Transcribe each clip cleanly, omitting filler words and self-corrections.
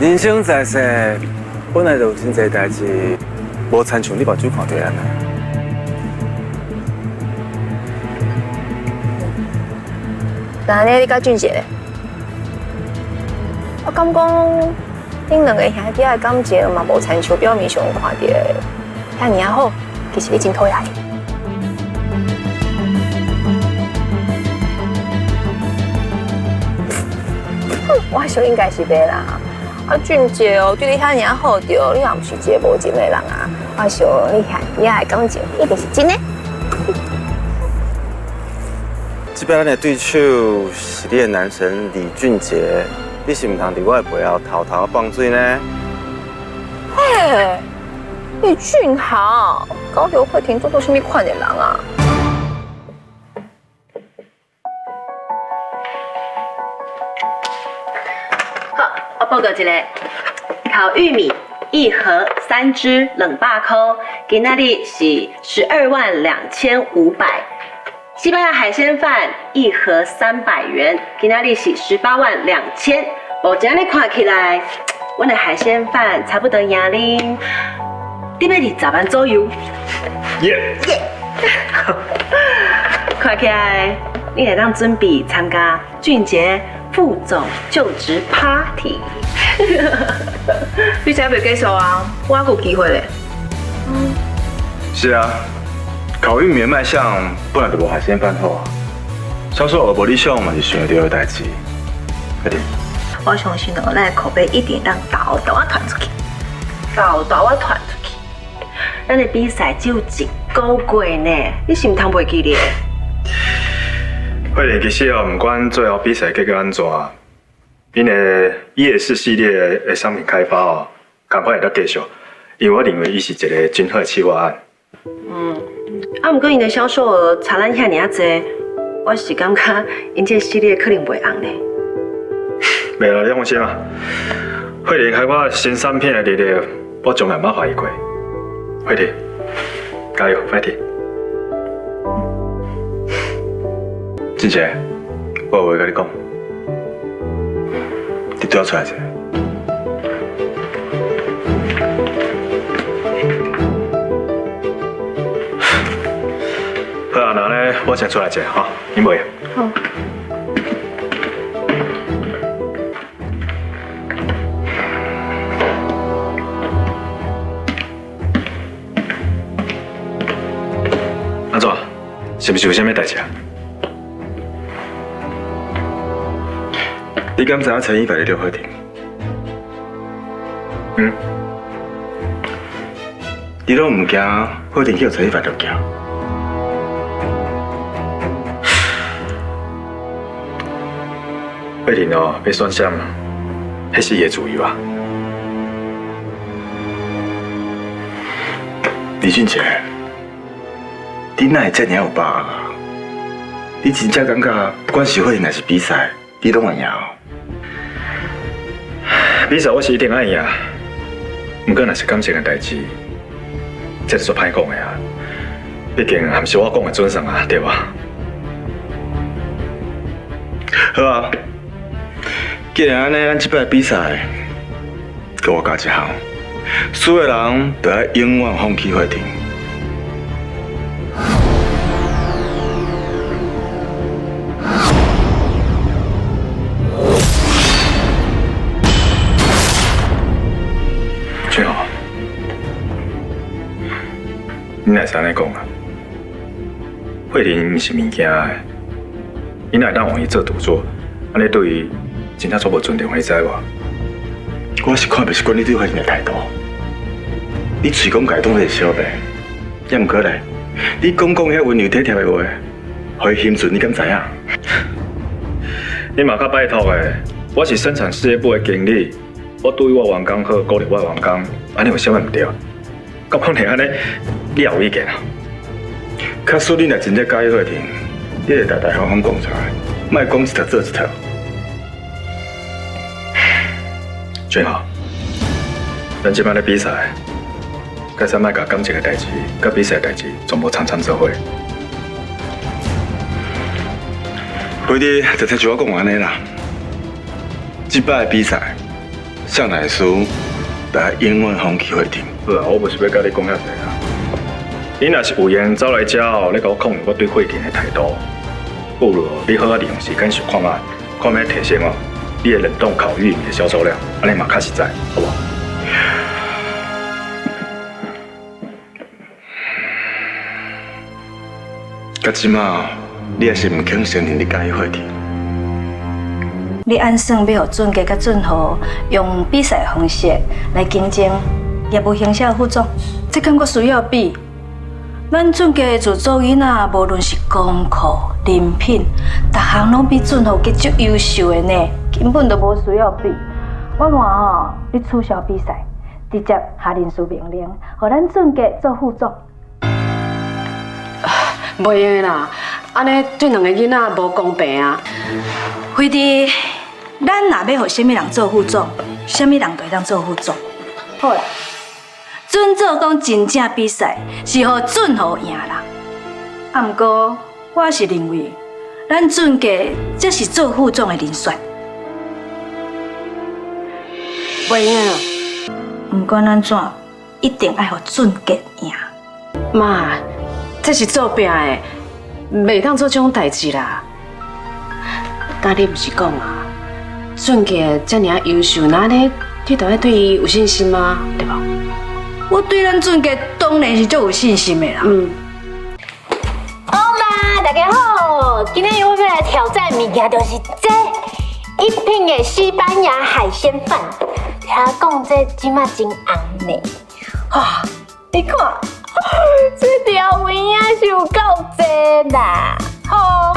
人生在世，本来就有真侪代志，无亲像你目睭看到安尼。那呢，你甲俊杰咧？我感觉恁两个兄弟的感情嘛，无亲像表面上看到的遐尔好，其实你真讨厌。我想应该是袂啦。啊，俊杰哦，对你遐尔好着，你也毋是一个无情的人啊。我想你兄弟的感情一定是真的。这边的对手是你的男神李俊杰，你是唔通伫我的背后偷偷放水呢？嘿，李俊豪，高雄会庭做什么款的人啊？好，我报告一下，烤玉米1盒3只冷霸扣，今仔日是122500。西班牙海鲜饭1盒300元，今仔日是182000。无这样你看起来，我的海鲜饭差不多赢恁120万左右。耶！看起来你会当准备参加俊杰副总就职 party。你才袂继续啊？我还有机会嘞。是啊，烤玉米的卖相本来就无海鲜饭好啊，销售额无理想嘛是想得到的代志。快点！我相信哦，咱的口碑一定当豆豆啊传出去，豆豆啊传出去。咱的比赛只有1个月呢，你是毋通袂记咧？慧玲其实哦，不管最后比赛结果安怎，因的夜市系列的商品开发哦，赶快会当继续，因为我认为伊是一个真好的企划案。啊，毋过因的销售额差咱遐尔济，我是感觉因这系列可能袂红呢。袂啦，你放心啊，慧玲开发新产品的力量，我从来冇怀疑过。慧玲，加油，快点！俊杰，我有话跟你讲，你都要出来一下。好啊，那呢，我先出来一下哈，你袂？好。安怎？是不是有啥物代志啊？你敢知影陈一白的刘慧婷？你拢唔惊慧婷去陈一白就惊？慧婷哦，要选啥？迄是伊的自由啊。李俊杰。你哪会这么有把握啊？你真正感觉，不管是会还是比赛，你拢会赢哦。比赛我是一定爱赢，不过若是感情的代志，这是做歹讲的啊。毕竟还不是我讲的准绳啊，对吧？好啊，既然安尼，咱这摆比赛，给我教一项，输的人就要永远放弃会停。俊豪，你若是安尼讲啊？慧玲毋是物件的，你若当往伊做赌注，安尼对伊真正做无尊重，你知无？我是看不习惯你对慧玲的态度。你嘴讲家当作是小白，也毋过来，你讲遐温柔体贴的话，互伊心存，你敢知影？你嘛较拜托的，我是生产事业部的经理。我对我员工好，鼓励我员工，安尼有啥物唔对？到可能安尼，你也有意见啊？假使你若真正介意慧婷，你会大大方方讲出来，莫讲一套做一套。俊豪，咱即摆咧比赛，该使莫甲感情的代志、甲比赛的代志全部掺做伙。回弟就听像我讲安尼啦，即摆的比赛。向乃书，但永远放弃会停。好啊，我不是要跟你讲遐济啊。你若是有缘走来遮哦，你甲我抗议我对慧婷的态度，不如你好好利用时间想看卖，看卖提升哦你的冷冻烤玉米的销售量，安尼嘛较实在，好不好？到即马，你还是唔肯承认你介意慧婷。你按算要互俊杰甲俊豪用比赛方式来竞争业务行销副总，这感觉需要比。咱俊杰自做囡仔，无论是功课、人品，逐项拢比俊豪更足优秀的呢，根本就无需要比。我看吼，你取消比赛，直接下人事命令，互咱俊杰做副总。袂用的啦，安尼对两个囡仔无公平啊！辉弟，咱若要互什么人做副总，什么人就会当做副总。好啦，准做讲真正比赛是互俊豪赢啦。啊，毋过我是认为，咱俊杰才是做副总的人选。袂用啊！毋管安怎，一定爱互俊杰赢。妈，这是做拼的，袂当做这种代志啦。但你毋是讲啊，俊杰遮尔优秀，那呢，你就要对伊有信心吗？对吧？我对咱俊杰当然是足有信心的啦。好啦，大家好，今天我们要来挑战物件，就是这一品的西班牙海鲜饭。听讲这即马真红呢，哇！你看，这条纹啊是有够济啦。好，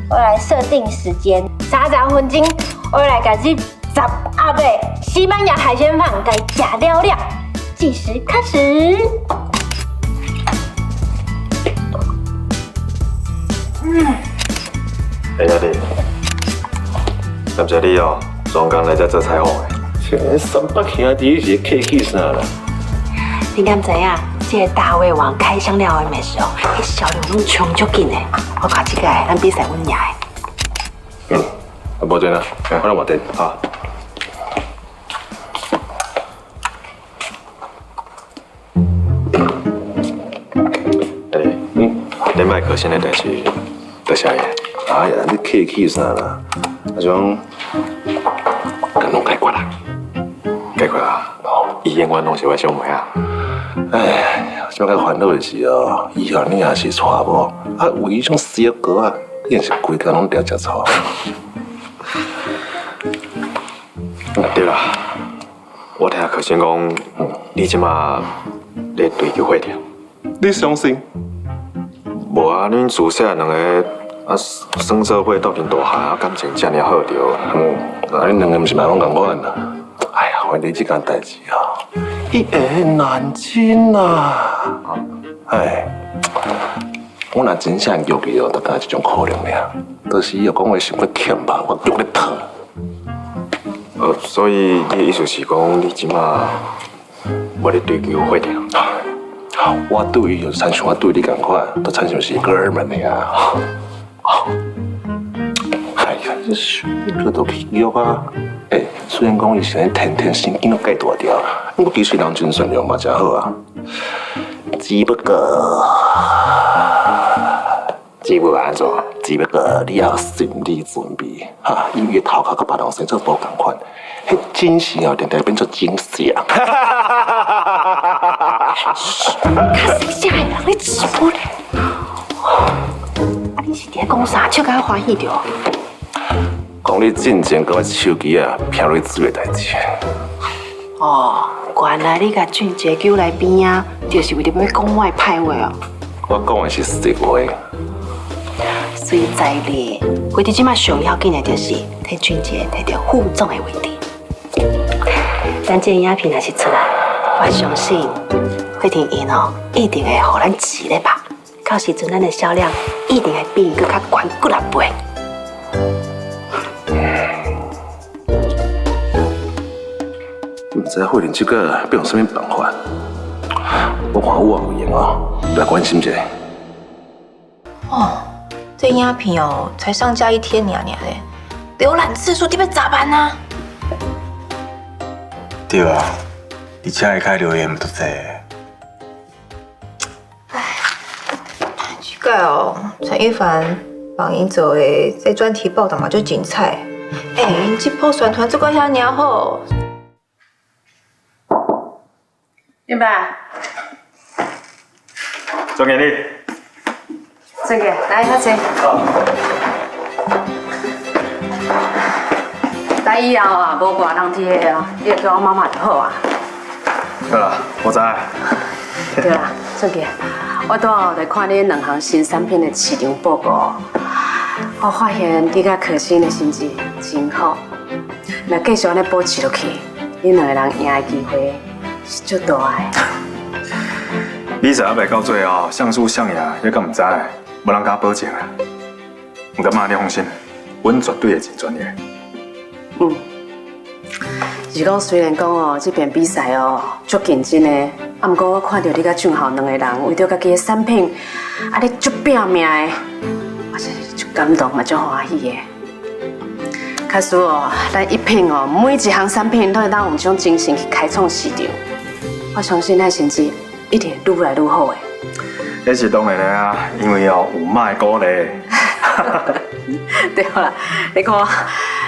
我来设定时间，30分钟，我来甲这10盒的西班牙海鲜饭该加了了。计时开始。哎呀你，感谢你哦，专工来这做采访的。这300兄弟是客气啥啦？你敢知影？这个大胃王开箱了的美食哦，迄销量拢冲足紧的。我看这个，咱比赛阮赢的。无准啦，我来换电。好。你卖可心的代志，在啥嘢？哎呀，你客气啥啦？啊种，跟拢解决啦。解决啊！伊永远拢是我小妹啊！哎，这个烦恼的是哦，以后你也是娶某，啊，为迄种小哥啊，硬是规工拢了食醋。对啦，我听可心讲，你即马在追求慧婷。你相信？无啊，恁自细两个啊，生做伙斗阵大汉啊，感情遮尔好着。那恁两个毋是蛮讲共款啦？哎呀，反正这件代志啊，一言难尽啊！哎，我若真想约你哦，就干这种可能呀。都是伊讲话想过欠吧，我叫你讨。所以你的意思是讲，你即马无咧追求慧婷？我对伊就参像我对你共款，都参像是哥们的呀。哎呀，这都去约啊！哎，虽然讲伊现在天天神经都介大条，不过其实人精神量嘛真好啊。只不过安怎？只不过你要有心理准备哈，因为头壳甲别人生做无共款，迄真是哦，定定变做真相。看谁家的人咧直播咧？啊，你是伫咧讲啥？笑甲我欢喜着？讲你进前甲我手机啊骗落水的代志。哦，原来你甲俊杰叫来边啊，就是为着要讲我的歹话哦。我讲的是实话。所以在咧，为着即马上要紧的就是替俊杰摕到副总的位置。咱这影片若是出来，我相信慧婷因哦，一定会互咱饲咧吧。到时阵咱的销量一定会比伊更较悬几啊倍。唔知慧玲这个要用什么办法？我看我有闲啊，来关心一下。哦，这影片哦，才上架1天尔的，浏览次数得要10万啊！对啊，而且会开留言唔多济。奇怪哦，陈一凡帮因做的这专题报道嘛就精彩。因这波宣传这个遐尔好。明白？总经理，郑姐，来较坐。但以后啊，无挂人伫的啊，你就叫我妈妈就好啊。好啦，我知。对啦，郑姐，我拄好在看你两项新产品的市场报告，我发现你甲可心的成绩真好。若继续安尼保持落去，你两个人赢的机会是足大的。比赛还袂到最后，胜输胜赢，你敢唔知？无人甲保证啊。不过妈，你放心，阮绝对会尽全力。是讲虽然讲哦，这边比赛哦足竞争的，啊，不过我看到你甲俊豪两个人为着家己的产品，啊，你足拼命的，我真是足感动嘛，足欢喜的。假使哦，咱一品哦，每一项产品都会当用这种精神去开创市场，我相信咱成绩一定愈来愈好的。那是当然的啊，因为哦有妈的鼓励。对啦，你看，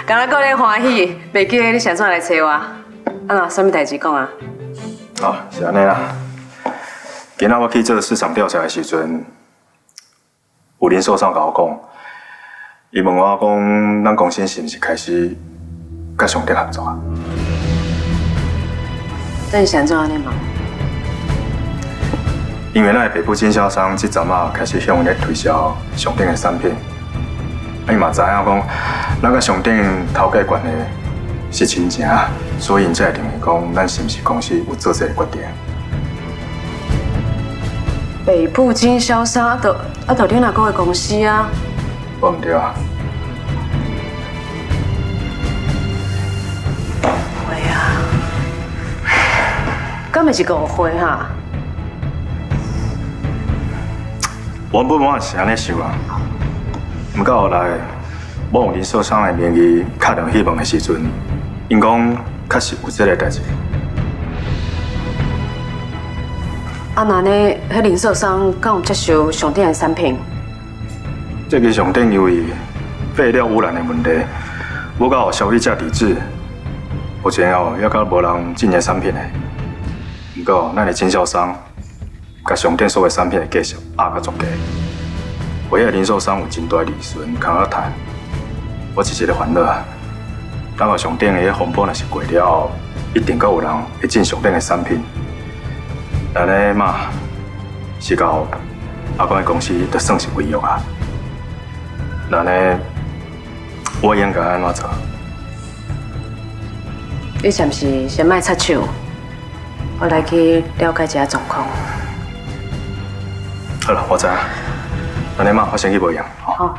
刚才讲你欢喜，袂记得你啥时来找我？啊喏，什么代志讲啊？哦，是安尼啦。今仔我去做市场调查的时阵，有零售商甲我讲，伊问我讲，咱公司是毋是开始甲上店合作啊？那你想做安尼吗？因为咱的北部经销商这阵啊开始向伊咧推销上店的产品，啊伊嘛知影讲，咱甲上店头家关系是亲情，所以因才会认为讲，咱是毋是公司有做这个决定。北部经销商啊，就你哪个的公司啊？我唔对啊。会啊，敢袂是误会哈？原本我也是安尼想啊，不过后来我用零售商的名义敲电话问的时阵，因讲确实有这个代志。啊，那呢，迄零售商敢有接受上店的产品？这个上店因为废料污染的问题，无甲消费者抵制，目前哦也甲无人进的产品的。不过咱的经销商甲上店所有产品的价值压甲足低，唯一零售商有真大利润通我赚。我是一个烦恼，等下上店的风波若是过了后，一定阁有人会进上店的产品。安尼嘛，是到阿公的公司就算是违约啊。那呢，我应该安怎做？你是毋是先莫插手？我来去了解一下状况。好了，我知影。安尼嘛，我先去无用。好。